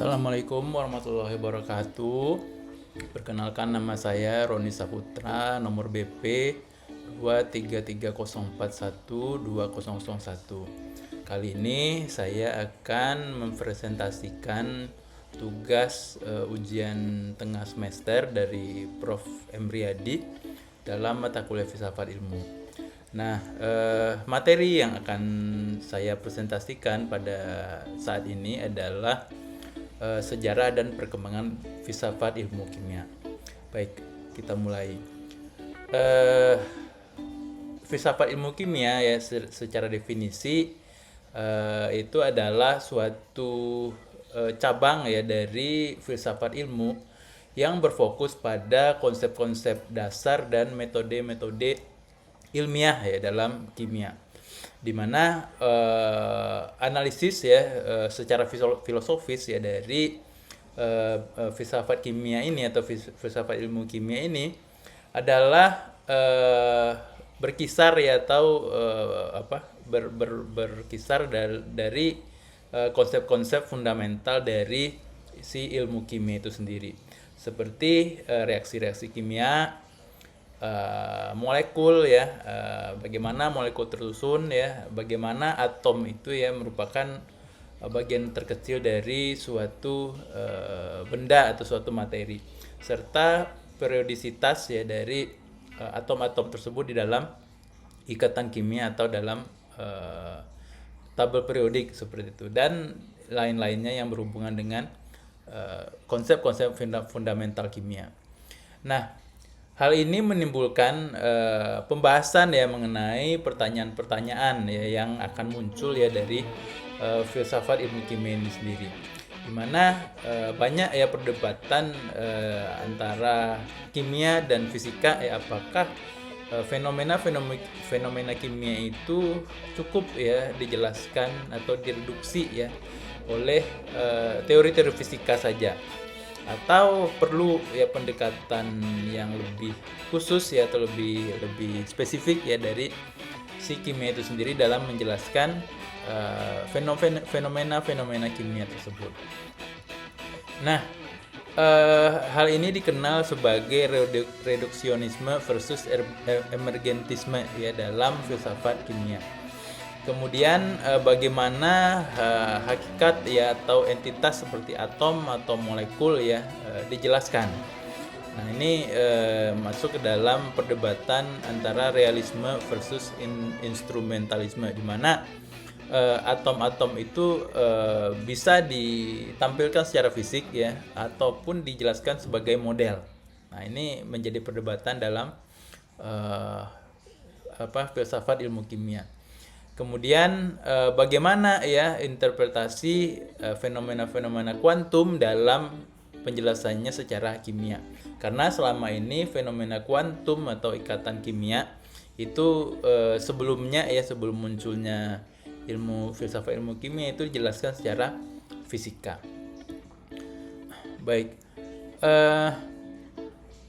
Assalamualaikum warahmatullahi wabarakatuh. Perkenalkan, nama saya Roni Saputra, nomor BP 233041201. Kali ini saya akan mempresentasikan tugas ujian tengah semester dari Prof. Emriyadi dalam mata kuliah Filsafat Ilmu. Nah, materi yang akan saya presentasikan pada saat ini adalah sejarah dan perkembangan filsafat ilmu kimia. Baik, kita mulai. Filsafat ilmu kimia ya secara definisi itu adalah suatu cabang ya dari filsafat ilmu yang berfokus pada konsep-konsep dasar dan metode-metode ilmiah ya dalam kimia, di mana analisis ya secara filosofis ya dari filsafat kimia ini atau filsafat ilmu kimia ini adalah berkisar ya atau berkisar dari konsep-konsep fundamental dari si ilmu kimia itu sendiri, seperti reaksi-reaksi kimia, molekul ya, bagaimana molekul tersusun ya, bagaimana atom itu ya merupakan bagian terkecil dari suatu benda atau suatu materi, serta periodisitas ya dari atom-atom tersebut di dalam ikatan kimia atau dalam tabel periodik seperti itu, dan lain-lainnya yang berhubungan dengan konsep-konsep fundamental kimia. Nah, hal ini menimbulkan pembahasan ya mengenai pertanyaan-pertanyaan ya yang akan muncul ya dari filsafat ilmu kimia ini sendiri, di mana banyak ya perdebatan antara kimia dan fisika ya, apakah fenomena kimia itu cukup ya dijelaskan atau direduksi ya oleh teori-teori fisika saja, atau perlu ya pendekatan yang lebih khusus ya atau lebih spesifik ya dari si kimia itu sendiri dalam menjelaskan fenomena kimia tersebut. Nah, hal ini dikenal sebagai reduksionisme versus emergentisme ya dalam filsafat kimia. Kemudian bagaimana hakikat ya atau entitas seperti atom atau molekul ya dijelaskan. Nah, ini masuk ke dalam perdebatan antara realisme versus instrumentalisme, di mana atom-atom itu bisa ditampilkan secara fisik ya ataupun dijelaskan sebagai model. Nah, ini menjadi perdebatan dalam filsafat ilmu kimia. Kemudian bagaimana ya interpretasi fenomena-fenomena kuantum dalam penjelasannya secara kimia. Karena selama ini fenomena kuantum atau ikatan kimia itu sebelum munculnya filsafat ilmu kimia itu dijelaskan secara fisika. Baik,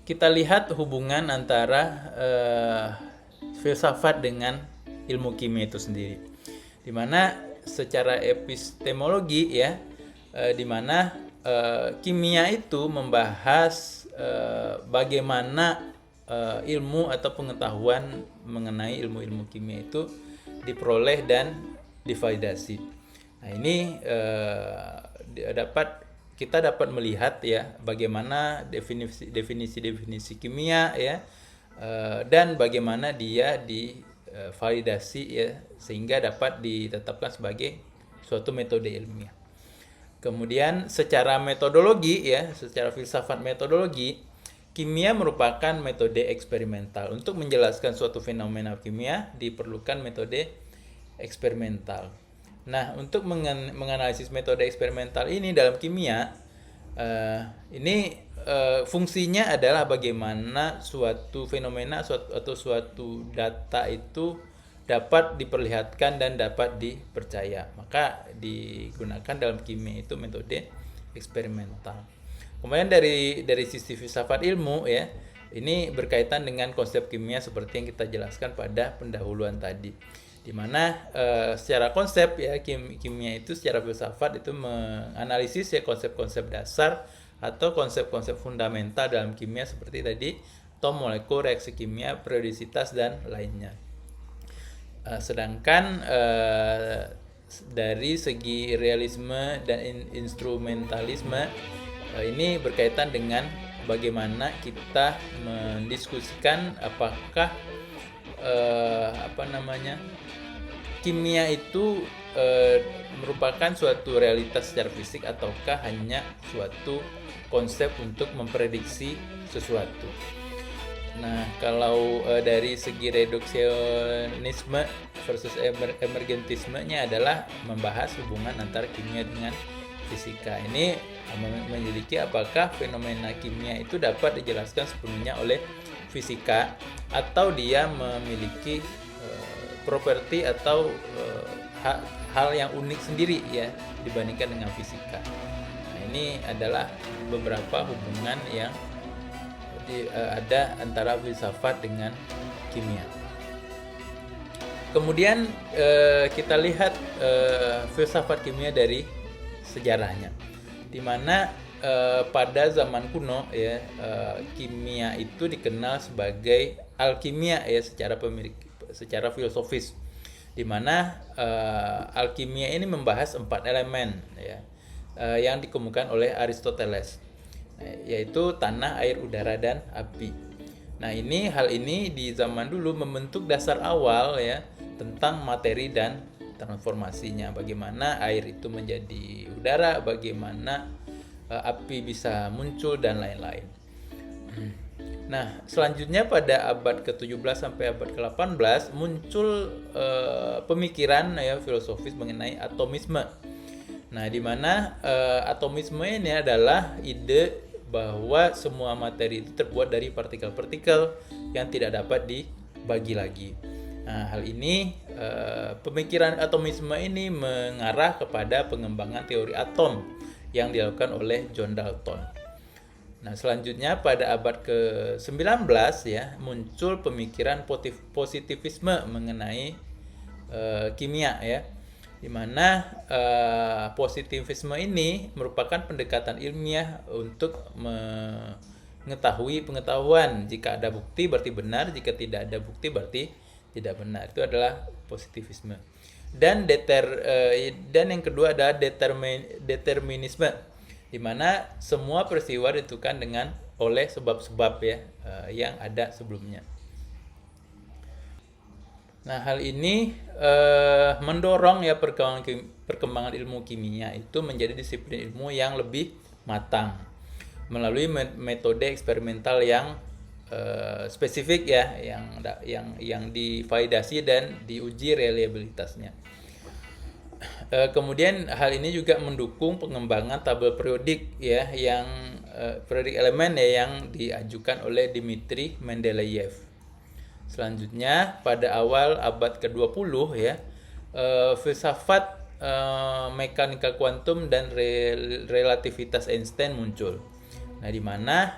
kita lihat hubungan antara filsafat dengan ilmu kimia itu sendiri, di mana secara epistemologi ya, di mana kimia itu membahas bagaimana ilmu atau pengetahuan mengenai ilmu-ilmu kimia itu diperoleh dan divalidasi. Nah, ini kita dapat melihat ya bagaimana definisi kimia ya, dan bagaimana dia divalidasi ya sehingga dapat ditetapkan sebagai suatu metode ilmiah. Kemudian secara metodologi ya, secara filsafat metodologi, kimia merupakan metode eksperimental. Untuk menjelaskan suatu fenomena kimia diperlukan metode eksperimental. Nah, untuk menganalisis metode eksperimental ini dalam kimia, fungsinya adalah bagaimana suatu fenomena atau suatu data itu dapat diperlihatkan dan dapat dipercaya. Maka digunakan dalam kimia itu metode eksperimental. Kemudian dari sisi filsafat ilmu ya, ini berkaitan dengan konsep kimia seperti yang kita jelaskan pada pendahuluan tadi, di mana secara konsep ya kimia itu secara filsafat itu menganalisis ya konsep-konsep dasar atau konsep-konsep fundamental dalam kimia seperti tadi atom, molekul, reaksi kimia, periodisitas dan lainnya. Sedangkan dari segi realisme dan instrumentalisme ini berkaitan dengan bagaimana kita mendiskusikan apakah kimia itu merupakan suatu realitas secara fisik ataukah hanya suatu konsep untuk memprediksi sesuatu. Nah, kalau dari segi reduksionisme versus emergentisme-nya adalah membahas hubungan antara kimia dengan fisika. Ini menyelidiki apakah fenomena kimia itu dapat dijelaskan sepenuhnya oleh fisika atau dia memiliki properti atau hal yang unik sendiri ya dibandingkan dengan fisika. Nah, ini adalah beberapa hubungan yang ada antara filsafat dengan kimia. Kemudian kita lihat filsafat kimia dari sejarahnya, di mana pada zaman kuno ya kimia itu dikenal sebagai alkimia ya secara filosofis, di mana alkimia ini membahas 4 elemen ya yang dikemukakan oleh Aristoteles, yaitu tanah, air, udara, dan api. Nah, hal ini di zaman dulu membentuk dasar awal ya tentang materi dan transformasinya. Bagaimana air itu menjadi udara, bagaimana api bisa muncul dan lain-lain. Nah, selanjutnya pada abad ke-17 sampai abad ke-18 muncul pemikiran ya filosofis mengenai atomisme. Nah, di mana atomisme ini adalah ide bahwa semua materi itu terbuat dari partikel-partikel yang tidak dapat dibagi lagi. Nah, hal ini pemikiran atomisme ini mengarah kepada pengembangan teori atom yang dilakukan oleh John Dalton. Nah, selanjutnya pada abad ke-19 ya muncul pemikiran positivisme mengenai kimia ya, di mana positivisme ini merupakan pendekatan ilmiah untuk mengetahui pengetahuan. Jika ada bukti berarti benar, jika tidak ada bukti berarti tidak benar. Itu adalah positivisme. Dan yang kedua adalah determinisme, di mana semua peristiwa ditentukan oleh sebab-sebab ya yang ada sebelumnya. Nah, hal ini mendorong ya perkembangan ilmu kimia itu menjadi disiplin ilmu yang lebih matang melalui metode eksperimental yang spesifik ya, yang divalidasi dan diuji reliabilitasnya. Kemudian hal ini juga mendukung pengembangan tabel periodik ya, yang periodik elemen ya yang diajukan oleh Dmitri Mendeleev. Selanjutnya pada awal abad ke-20 ya filsafat mekanika kuantum dan relativitas Einstein muncul. Nah, di mana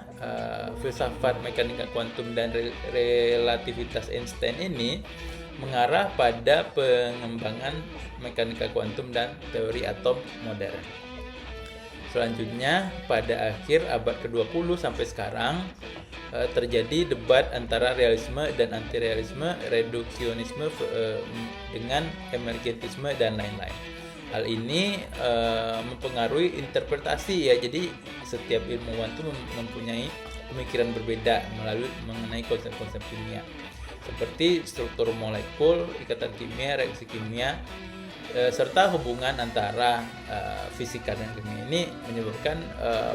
filsafat mekanika kuantum dan relativitas Einstein ini mengarah pada pengembangan mekanika kuantum dan teori atom modern. Selanjutnya pada akhir abad ke-20 sampai sekarang terjadi debat antara realisme dan antirealisme, reduksionisme dengan emergentisme dan lain-lain. Hal ini mempengaruhi interpretasi ya. Jadi setiap ilmuwan itu mempunyai pemikiran berbeda mengenai konsep-konsep kimia, seperti struktur molekul, ikatan kimia, reaksi kimia, serta hubungan antara fisika dan kimia. Ini menyebabkan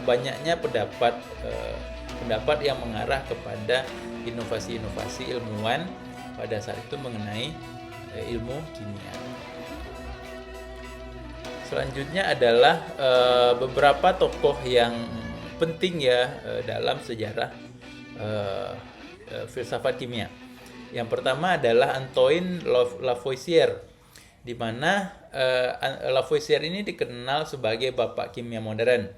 banyaknya pendapat yang mengarah kepada inovasi-inovasi ilmuwan pada saat itu mengenai ilmu kimia. Selanjutnya adalah beberapa tokoh yang penting ya dalam sejarah filsafat kimia. Yang pertama adalah Antoine Lavoisier, di mana Lavoisier ini dikenal sebagai bapak kimia modern.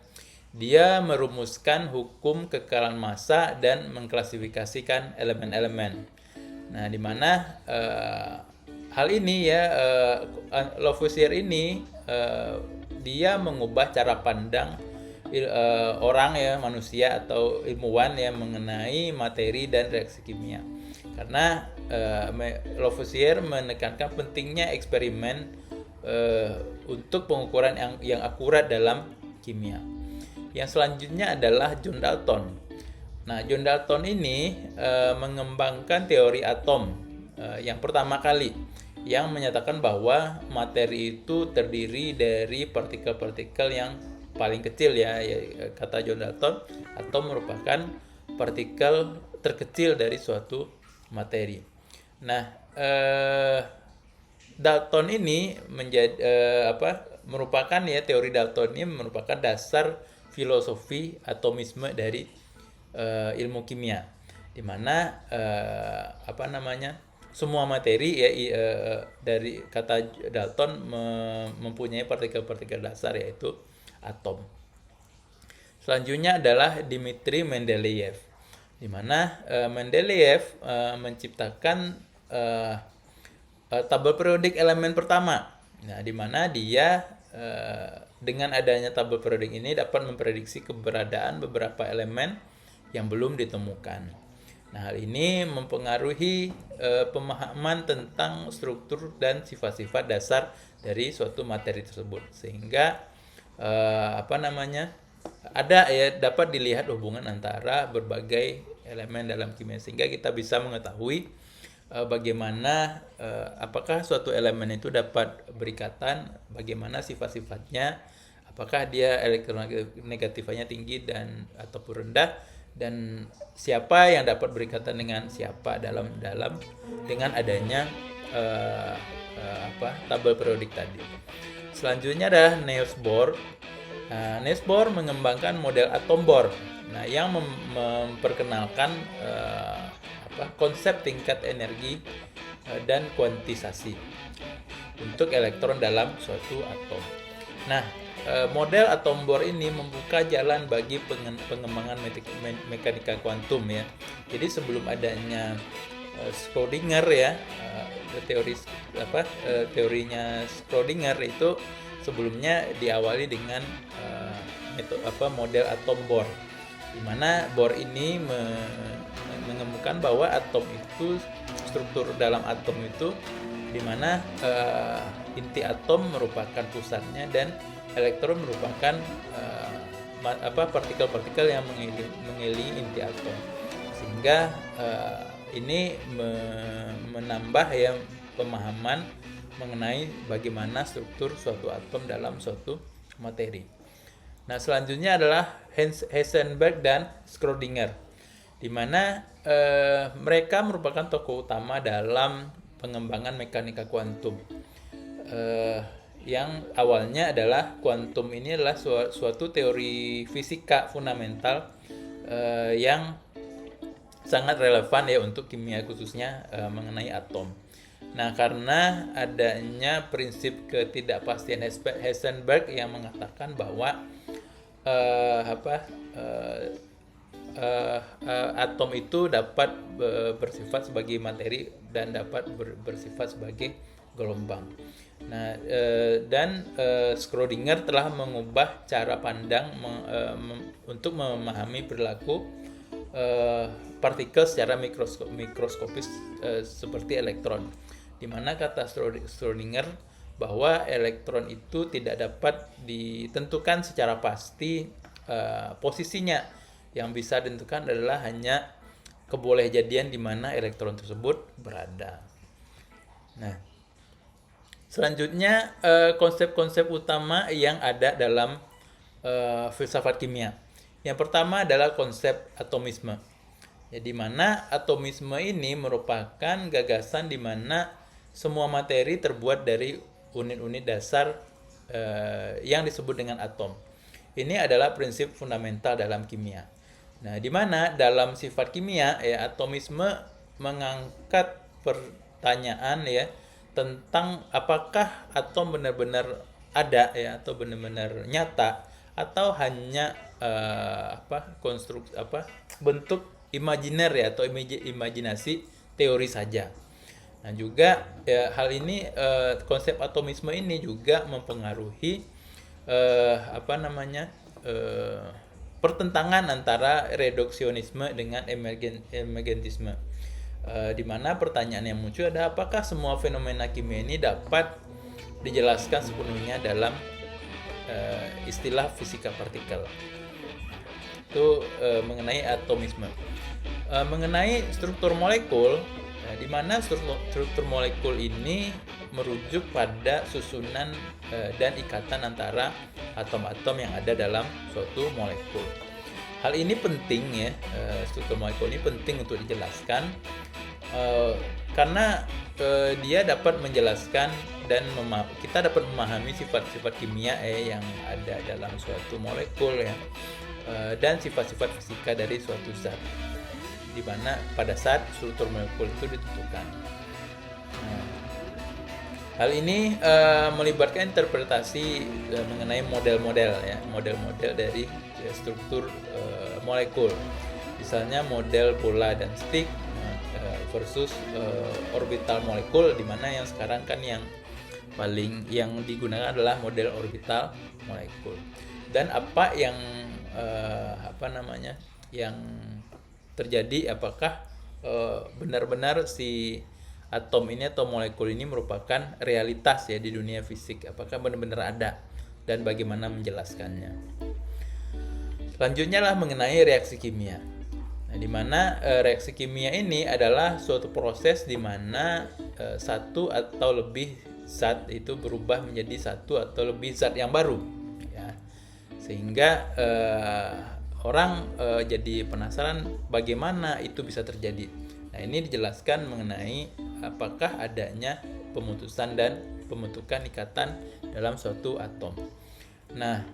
Dia merumuskan hukum kekekalan massa dan mengklasifikasikan elemen-elemen. Nah, di mana Hal ini ya, Lavoisier ini dia mengubah cara pandang orang ya, manusia atau ilmuwan ya mengenai materi dan reaksi kimia. Karena Lavoisier menekankan pentingnya eksperimen untuk pengukuran yang akurat dalam kimia. Yang selanjutnya adalah John Dalton. Nah, John Dalton ini mengembangkan teori atom yang pertama kali, yang menyatakan bahwa materi itu terdiri dari partikel-partikel yang paling kecil ya, kata John Dalton, atom merupakan partikel terkecil dari suatu materi. Nah, Dalton ini merupakan ya, teori Dalton ini merupakan dasar filosofi atomisme dari ilmu kimia, di mana semua materi ya, dari kata Dalton mempunyai partikel-partikel dasar, yaitu atom. Selanjutnya adalah Dmitri Mendeleev, di mana Mendeleev menciptakan tabel periodik elemen pertama. Nah, di mana dia dengan adanya tabel periodik ini dapat memprediksi keberadaan beberapa elemen yang belum ditemukan. Nah, hal ini mempengaruhi pemahaman tentang struktur dan sifat-sifat dasar dari suatu materi tersebut, sehingga ada ya, dapat dilihat hubungan antara berbagai elemen dalam kimia, sehingga kita bisa mengetahui bagaimana apakah suatu elemen itu dapat berikatan, bagaimana sifat-sifatnya, apakah dia elektronegatifnya tinggi dan ataupun rendah, dan siapa yang dapat berikatan dengan siapa dengan adanya tabel periodik tadi. Selanjutnya adalah Niels Bohr. Niels Bohr mengembangkan model atom Bohr, yang memperkenalkan konsep tingkat energi dan kuantisasi untuk elektron dalam suatu atom. Nah, model atom Bohr ini membuka jalan bagi pengembangan mekanika kuantum ya. Jadi sebelum adanya Schrödinger ya, teorinya Schrödinger itu sebelumnya diawali dengan model atom Bohr, di mana Bohr ini menemukan bahwa atom itu, struktur dalam atom itu, di mana inti atom merupakan pusatnya dan elektron merupakan partikel-partikel yang mengelilingi inti atom, sehingga ini menambah ya pemahaman mengenai bagaimana struktur suatu atom dalam suatu materi. Nah, selanjutnya adalah Heisenberg dan Schrödinger, di mana mereka merupakan tokoh utama dalam pengembangan mekanika kuantum. Yang awalnya adalah kuantum ini adalah suatu teori fisika fundamental yang sangat relevan ya untuk kimia, khususnya mengenai atom. Nah, karena adanya prinsip ketidakpastian Heisenberg yang mengatakan bahwa atom itu dapat bersifat sebagai materi dan dapat bersifat sebagai gelombang. Nah, Schrödinger telah mengubah cara pandang untuk memahami perilaku partikel secara mikroskopis seperti elektron, di mana kata Schrödinger bahwa elektron itu tidak dapat ditentukan secara pasti posisinya. Yang bisa ditentukan adalah hanya kebolehjadian di mana elektron tersebut berada. Nah, selanjutnya konsep-konsep utama yang ada dalam filsafat kimia. Yang pertama adalah konsep atomisme. Ya, di mana atomisme ini merupakan gagasan di mana semua materi terbuat dari unit-unit dasar yang disebut dengan atom. Ini adalah prinsip fundamental dalam kimia. Nah, di mana dalam sifat kimia ya, atomisme mengangkat pertanyaan ya tentang apakah atom benar-benar ada ya, atau benar-benar nyata, atau hanya bentuk imajiner ya, atau imajinasi teori saja. Nah, juga ya, hal ini konsep atomisme ini juga mempengaruhi apa namanya pertentangan antara reduksionisme dengan emergentisme. Di mana pertanyaan yang muncul adalah apakah semua fenomena kimia ini dapat dijelaskan sepenuhnya dalam istilah fisika partikel. Itu mengenai atomisme. Mengenai struktur molekul, di mana struktur molekul ini merujuk pada susunan dan ikatan antara atom-atom yang ada dalam suatu molekul. Hal ini penting ya, struktur molekul ini penting untuk dijelaskan karena dia dapat menjelaskan dan kita dapat memahami sifat-sifat kimia yang ada dalam suatu molekul ya, dan sifat-sifat fisika dari suatu zat, di mana pada saat struktur molekul itu ditentukan. Nah, hal ini melibatkan interpretasi mengenai model-model ya, model-model dari struktur molekul. Misalnya model bola dan stick versus orbital molekul, di mana yang sekarang kan yang paling yang digunakan adalah model orbital molekul. Dan apa yang yang terjadi, apakah benar-benar si atom ini atau molekul ini merupakan realitas ya di dunia fisik, apakah benar-benar ada dan bagaimana menjelaskannya. Selanjutnya lah mengenai reaksi kimia. Nah, di mana reaksi kimia ini adalah suatu proses di mana satu atau lebih zat itu berubah menjadi satu atau lebih zat yang baru ya. Sehingga orang jadi penasaran bagaimana itu bisa terjadi. Nah, ini dijelaskan mengenai apakah adanya pemutusan dan pembentukan ikatan dalam suatu atom. Nah,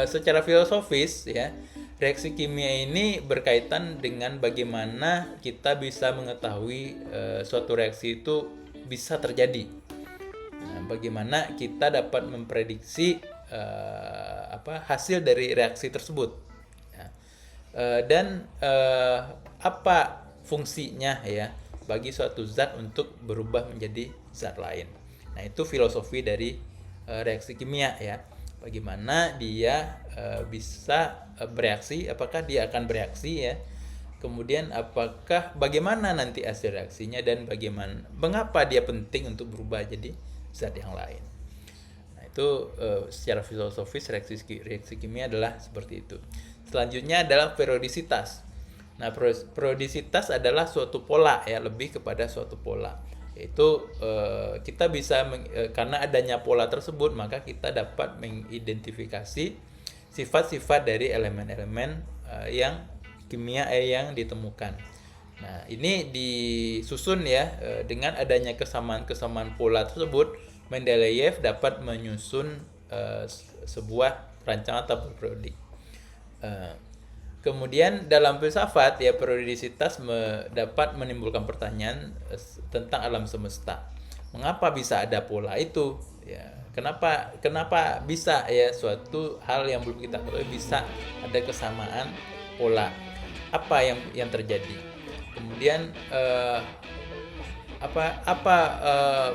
secara filosofis ya, reaksi kimia ini berkaitan dengan bagaimana kita bisa mengetahui suatu reaksi itu bisa terjadi. Nah, bagaimana kita dapat memprediksi hasil dari reaksi tersebut ya. Dan apa fungsinya ya bagi suatu zat untuk berubah menjadi zat lain. Nah, itu filosofi dari reaksi kimia ya. Bagaimana dia bisa bereaksi, apakah dia akan bereaksi ya. Kemudian bagaimana nanti hasil reaksinya dan mengapa dia penting untuk berubah jadi zat yang lain. Nah, itu secara filosofis reaksi kimia adalah seperti itu. Selanjutnya adalah periodisitas. Nah, periodisitas adalah suatu pola ya, lebih kepada suatu pola. Yaitu kita bisa karena adanya pola tersebut, maka kita dapat mengidentifikasi sifat-sifat dari elemen-elemen yang kimia yang ditemukan. Nah, ini disusun ya dengan adanya kesamaan-kesamaan pola tersebut, Mendeleev dapat menyusun sebuah rancangan tabel periodik. Kemudian dalam filsafat ya, periodisitas dapat menimbulkan pertanyaan tentang alam semesta. Mengapa bisa ada pola itu? Ya, kenapa bisa ya suatu hal yang belum kita ketahui bisa ada kesamaan pola? Apa yang terjadi? Kemudian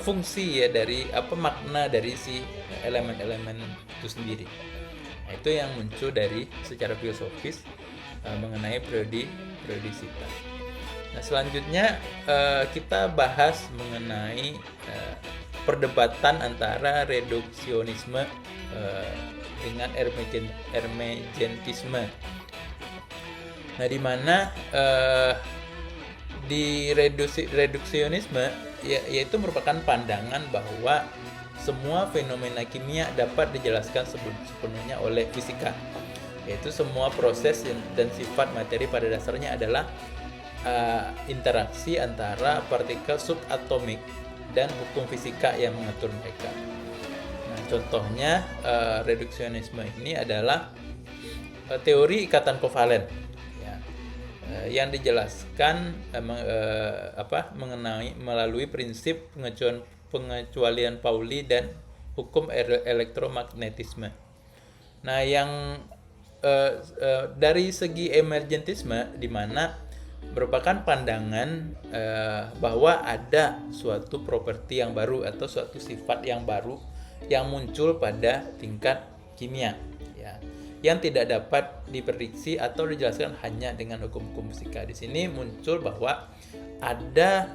fungsi ya dari makna dari si elemen-elemen itu sendiri. Nah, itu yang muncul dari secara filosofis mengenai periodisitas. Nah, selanjutnya kita bahas mengenai perdebatan antara reduksionisme dengan emergentisme. Nah, di mana di reduksionisme yaitu merupakan pandangan bahwa semua fenomena kimia dapat dijelaskan sepenuhnya oleh fisika, yaitu semua proses dan sifat materi pada dasarnya adalah interaksi antara partikel subatomik dan hukum fisika yang mengatur mereka. Nah, contohnya reduksionisme ini adalah teori ikatan kovalen ya, yang dijelaskan melalui prinsip pengecualian Pauli dan hukum elektromagnetisme. Nah, yang dari segi emergentisme, di mana merupakan pandangan bahwa ada suatu properti yang baru atau suatu sifat yang baru yang muncul pada tingkat kimia, ya, yang tidak dapat diprediksi atau dijelaskan hanya dengan hukum-hukum fisika. Di sini muncul bahwa ada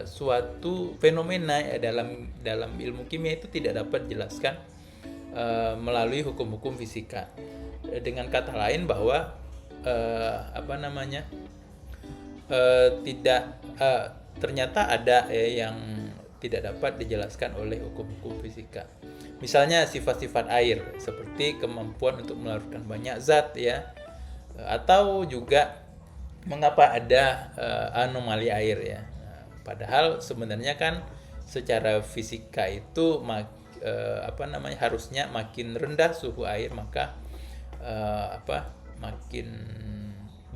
suatu fenomena ya, dalam ilmu kimia itu tidak dapat dijelaskan melalui hukum-hukum fisika. Dengan kata lain bahwa tidak ternyata ada yang tidak dapat dijelaskan oleh hukum-hukum fisika. Misalnya sifat-sifat air seperti kemampuan untuk melarutkan banyak zat, ya, atau juga mengapa ada anomali air, ya. Padahal sebenarnya kan secara fisika itu harusnya makin rendah suhu air maka makin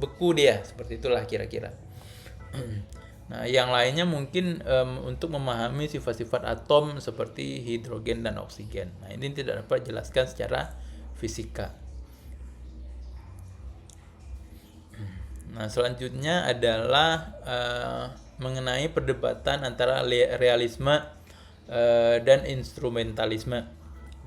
beku dia, seperti itulah kira-kira. Nah, yang lainnya mungkin untuk memahami sifat-sifat atom seperti hidrogen dan oksigen. Nah, ini tidak dapat dijelaskan secara fisika. Nah, selanjutnya adalah mengenai perdebatan antara realisme dan instrumentalisme.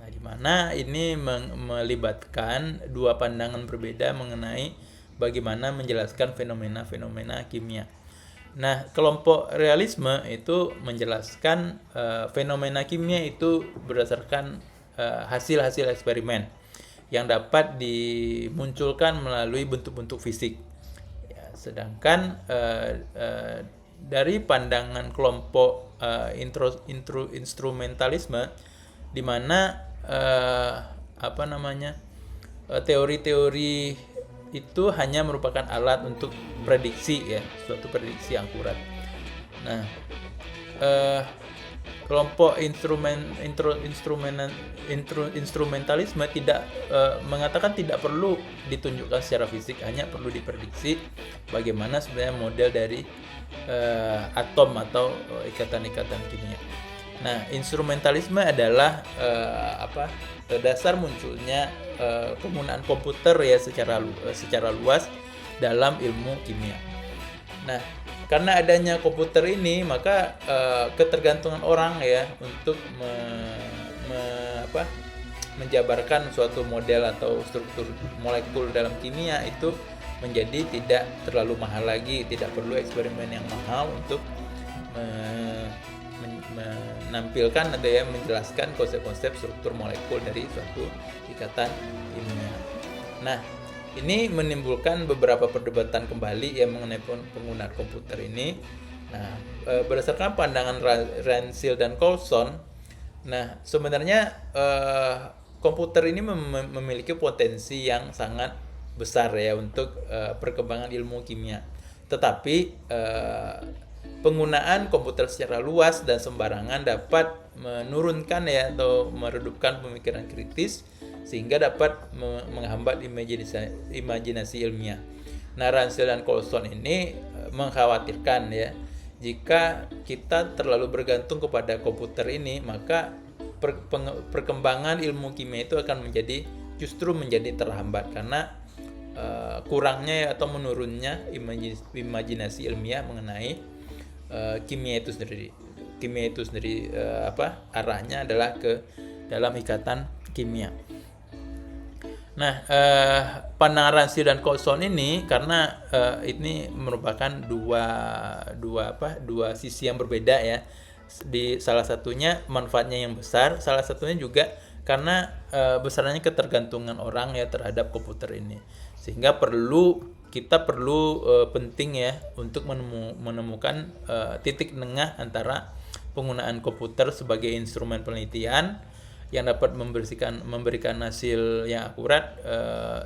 Nah, di mana ini melibatkan dua pandangan berbeda mengenai bagaimana menjelaskan fenomena-fenomena kimia. Nah, kelompok realisme itu menjelaskan fenomena kimia itu berdasarkan hasil-hasil eksperimen yang dapat dimunculkan melalui bentuk-bentuk fisik. Ya, sedangkan dari pandangan kelompok instrumentalisme, di mana teori-teori itu hanya merupakan alat untuk prediksi, ya, suatu prediksi yang akurat. Nah, kelompok instrumentalisme tidak mengatakan tidak perlu ditunjukkan secara fisik, hanya perlu diprediksi bagaimana sebenarnya model dari atom atau ikatan-ikatan kimia. Nah, instrumentalisme adalah dasar munculnya penggunaan komputer, ya, secara luas dalam ilmu kimia. Nah, karena adanya komputer ini, maka ketergantungan orang, ya, untuk menjabarkan suatu model atau struktur molekul dalam kimia itu menjadi tidak terlalu mahal lagi, tidak perlu eksperimen yang mahal untuk menampilkan atau, ya, menjelaskan konsep-konsep struktur molekul dari suatu ikatan kimia. Nah, ini menimbulkan beberapa perdebatan kembali, ya, mengenai penggunaan komputer ini. Nah, berdasarkan pandangan Ransel dan Coulson, nah, sebenarnya komputer ini memiliki potensi yang sangat besar, ya, untuk perkembangan ilmu kimia. Tetapi penggunaan komputer secara luas dan sembarangan dapat menurunkan, ya, atau meredupkan pemikiran kritis sehingga dapat menghambat imajinasi ilmiah. Nah, Ransel dan Coulson ini mengkhawatirkan, ya, jika kita terlalu bergantung kepada komputer ini, maka perkembangan ilmu kimia itu akan justru menjadi terhambat karena kurangnya atau menurunnya imajinasi ilmiah mengenai kimia itu sendiri. Kimia itu sendiri arahnya adalah ke dalam ikatan kimia. Nah, pandangan Ransel dan Coulson ini karena ini merupakan dua sisi yang berbeda, ya. Di salah satunya manfaatnya yang besar, salah satunya juga karena besarnya ketergantungan orang, ya, terhadap komputer ini. Sehingga kita perlu penting, ya, untuk menemukan titik tengah antara penggunaan komputer sebagai instrumen penelitian yang dapat memberikan hasil yang akurat,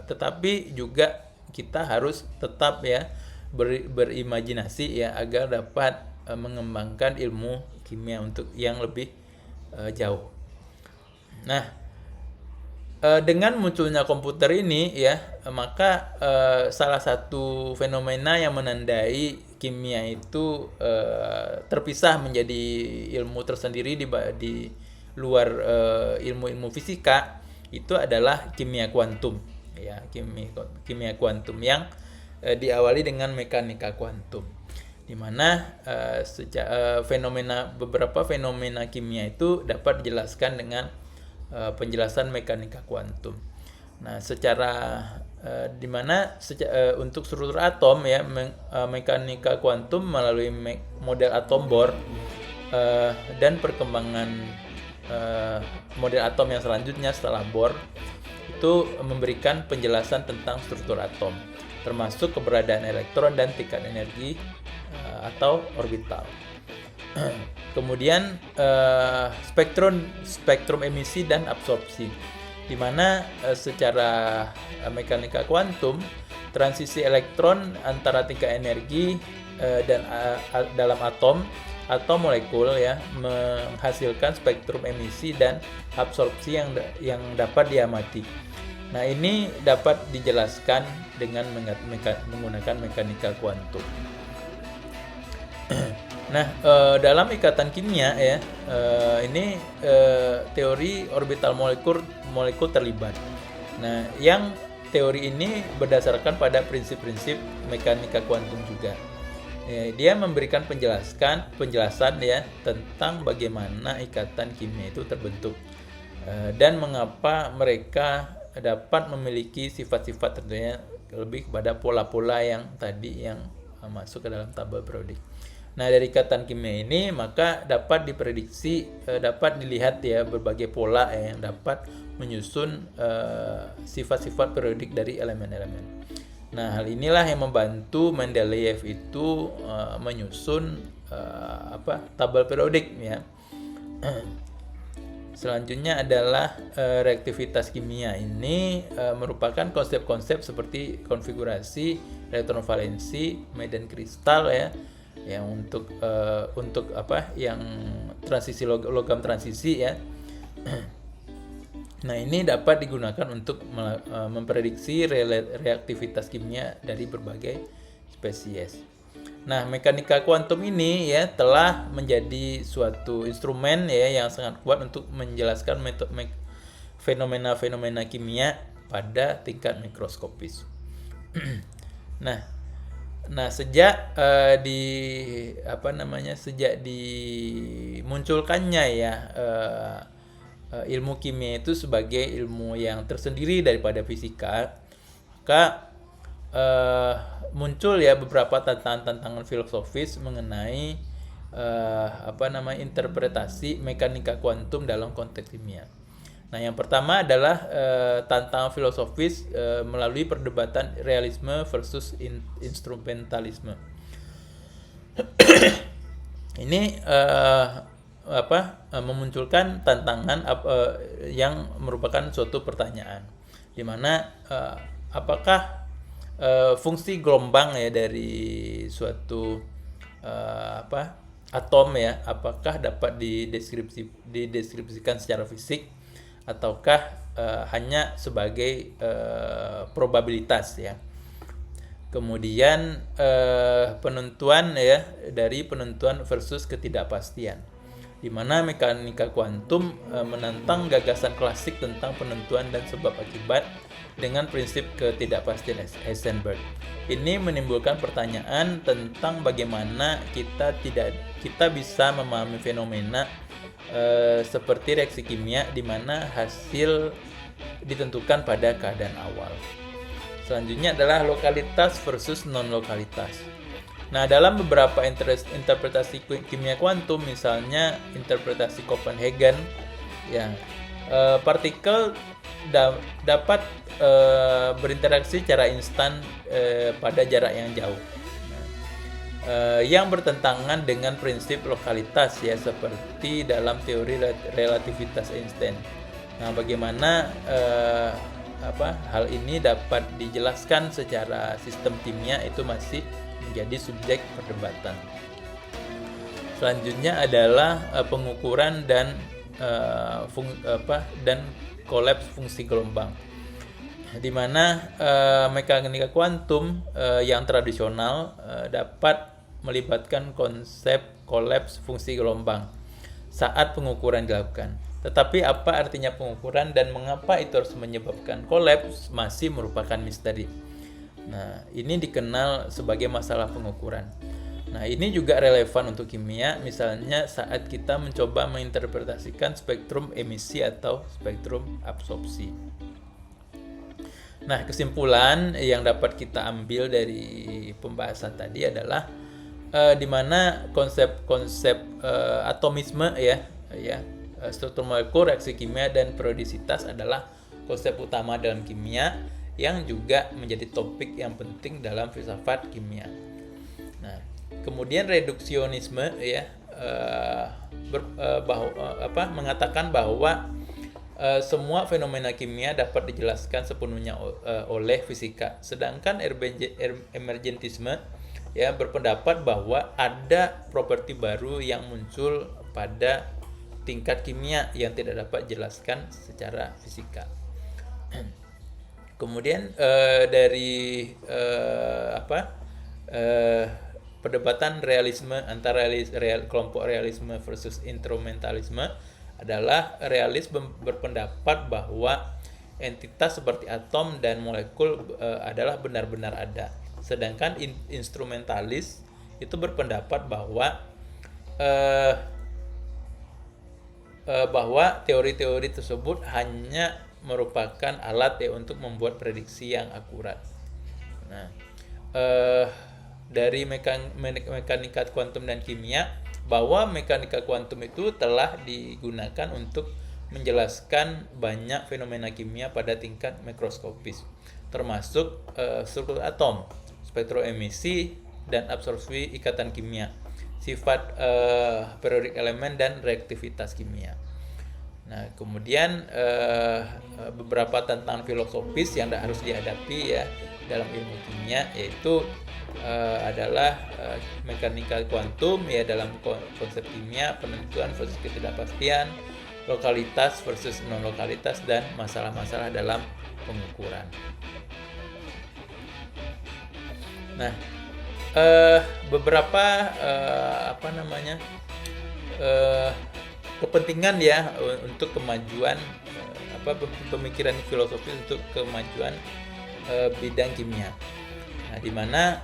tetapi juga kita harus tetap, ya, berimajinasi, ya, agar dapat mengembangkan ilmu kimia untuk yang lebih jauh. Nah, dengan munculnya komputer ini, ya, maka salah satu fenomena yang menandai kimia itu terpisah menjadi ilmu tersendiri di luar ilmu-ilmu fisika, itu adalah kimia kuantum, ya, kimia kuantum yang diawali dengan mekanika kuantum, di mana beberapa fenomena kimia itu dapat dijelaskan dengan penjelasan mekanika kuantum. Nah, di mana untuk struktur atom ya, mekanika kuantum melalui model atom Bohr dan perkembangan model atom yang selanjutnya setelah Bohr itu memberikan penjelasan tentang struktur atom, termasuk keberadaan elektron dan tingkat energi atau orbital. Kemudian spektrum emisi dan absorpsi, di mana secara mekanika kuantum transisi elektron antara tingkat energi dan dalam atom atau molekul ya menghasilkan spektrum emisi dan absorpsi yang dapat diamati. Nah, ini dapat dijelaskan dengan menggunakan mekanika kuantum. Nah, dalam ikatan kimia ya, ini teori orbital molekul terlibat. Nah, yang teori ini berdasarkan pada prinsip-prinsip mekanika kuantum juga. Dia memberikan penjelasan ya tentang bagaimana ikatan kimia itu terbentuk dan mengapa mereka dapat memiliki sifat-sifat tentunya lebih kepada pola-pola yang tadi yang masuk ke dalam tabel periodik. Nah, dari ikatan kimia ini maka dapat diprediksi, dapat dilihat ya berbagai pola yang dapat menyusun sifat-sifat periodik dari elemen-elemen. Nah, hal inilah yang membantu Mendeleev itu menyusun tabel periodik ya. Selanjutnya adalah reaktivitas kimia. Ini merupakan konsep-konsep seperti konfigurasi, elektron valensi, medan kristal ya, yang untuk yang transisi logam transisi ya. Nah, ini dapat digunakan untuk memprediksi reaktivitas kimia dari berbagai spesies. Nah, mekanika kuantum ini ya telah menjadi suatu instrumen ya yang sangat kuat untuk menjelaskan fenomena-fenomena kimia pada tingkat mikroskopis. Nah, sejak dimunculkannya ya ilmu kimia itu sebagai ilmu yang tersendiri daripada fisika, maka muncul ya beberapa tantangan filosofis mengenai interpretasi mekanika kuantum dalam konteks kimia. Nah, yang pertama adalah tantangan filosofis melalui perdebatan realisme versus instrumentalisme. Ini memunculkan tantangan yang merupakan suatu pertanyaan, di mana apakah fungsi gelombang ya dari suatu atom ya, apakah dapat dideskripsikan secara fisik ataukah hanya sebagai probabilitas ya. Kemudian penentuan ya, dari penentuan versus ketidakpastian, di mana mekanika kuantum menantang gagasan klasik tentang penentuan dan sebab akibat dengan prinsip ketidakpastian Heisenberg. Ini menimbulkan pertanyaan tentang bagaimana kita bisa memahami fenomena seperti reaksi kimia di mana hasil ditentukan pada keadaan awal. Selanjutnya adalah lokalitas versus non-lokalitas. Nah, dalam beberapa interpretasi kimia kuantum, misalnya interpretasi Copenhagen, ya, partikel dapat berinteraksi secara instan pada jarak yang jauh, yang bertentangan dengan prinsip lokalitas, ya, seperti dalam teori relativitas Einstein. Nah, bagaimana hal ini dapat dijelaskan secara sistem kimia itu masih menjadi subjek perdebatan. Selanjutnya adalah pengukuran dan kolaps fungsi gelombang, di mana mekanika kuantum yang tradisional dapat melibatkan konsep kolaps fungsi gelombang saat pengukuran dilakukan. Tetapi apa artinya pengukuran dan mengapa itu harus menyebabkan kolaps masih merupakan misteri. Nah, ini dikenal sebagai masalah pengukuran. Nah, ini juga relevan untuk kimia, misalnya saat kita mencoba menginterpretasikan spektrum emisi atau spektrum absorpsi. Nah, kesimpulan yang dapat kita ambil dari pembahasan tadi adalah di mana konsep-konsep atomisme struktur molekul, reaksi kimia, dan periodisitas adalah konsep utama dalam kimia yang juga menjadi topik yang penting dalam filsafat kimia. Nah, kemudian reduksionisme mengatakan bahwa semua fenomena kimia dapat dijelaskan sepenuhnya oleh fisika. Sedangkan emergentisme berpendapat bahwa ada properti baru yang muncul pada tingkat kimia yang tidak dapat dijelaskan secara fisika. Kemudian dari perdebatan realisme antara kelompok realisme versus instrumentalisme adalah realis berpendapat bahwa entitas seperti atom dan molekul adalah benar-benar ada. Sedangkan instrumentalis itu berpendapat bahwa teori-teori tersebut hanya merupakan alat untuk membuat prediksi yang akurat. Nah, dari mekanika kuantum dan kimia, bahwa mekanika kuantum itu telah digunakan untuk menjelaskan banyak fenomena kimia pada tingkat mikroskopis, termasuk struktur atom, spektrum emisi dan absorpsi ikatan kimia, sifat periodik elemen, dan reaktivitas kimia. Nah, kemudian beberapa tantangan filosofis yang harus dihadapi dalam ilmu kimia, yaitu adalah mekanika kuantum dalam konsep kimia, penentuan versus ketidakpastian, lokalitas versus non lokalitas, dan masalah-masalah dalam pengukuran. Nah, beberapa kepentingan untuk kemajuan pemikiran filosofis untuk kemajuan bidang kimia. Nah, di mana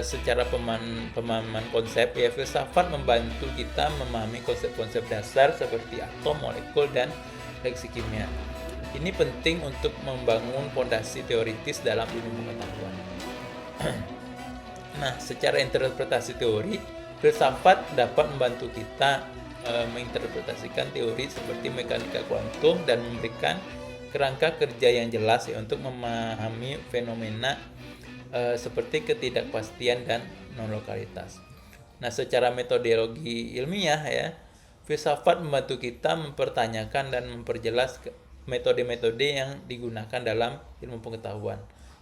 secara pemahaman konsep filsafat membantu kita memahami konsep-konsep dasar seperti atom, molekul, dan reaksi kimia. Ini penting untuk membangun fondasi teoritis dalam ilmu pengetahuan. Nah, secara interpretasi teori, filsafat dapat membantu kita menginterpretasikan teori seperti mekanika kuantum dan memberikan kerangka kerja yang jelas untuk memahami fenomena seperti ketidakpastian dan non-lokalitas. Nah, secara metodologi ilmiah filsafat membantu kita mempertanyakan dan memperjelas metode-metode yang digunakan dalam ilmu pengetahuan,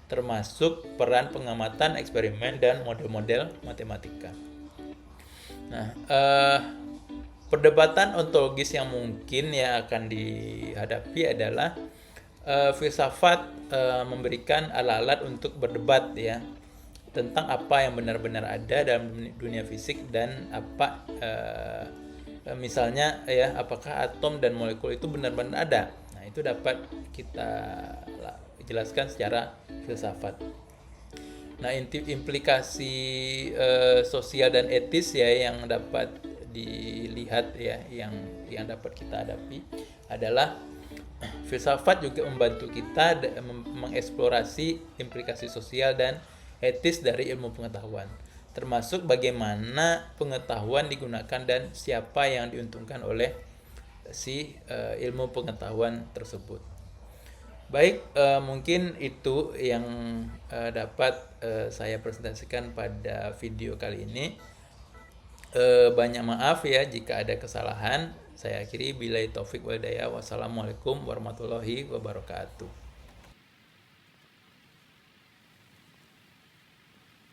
termasuk peran pengamatan, eksperimen, dan model-model matematika. Nah, perdebatan ontologis yang mungkin akan dihadapi adalah filsafat memberikan alat-alat untuk berdebat tentang apa yang benar-benar ada dalam dunia fisik, dan apa misalnya apakah atom dan molekul itu benar-benar ada. Nah, itu dapat kita jelaskan secara filsafat. Nah, implikasi sosial dan etis yang dapat dilihat yang dapat kita hadapi adalah filsafat juga membantu kita mengeksplorasi implikasi sosial dan etis dari ilmu pengetahuan, termasuk bagaimana pengetahuan digunakan dan siapa yang diuntungkan oleh ilmu pengetahuan tersebut. Baik, mungkin itu yang dapat saya presentasikan pada video kali ini. Banyak maaf jika ada kesalahan. Saya akhiri, billahi taufik wal hidayah. Wassalamualaikum warahmatullahi wabarakatuh.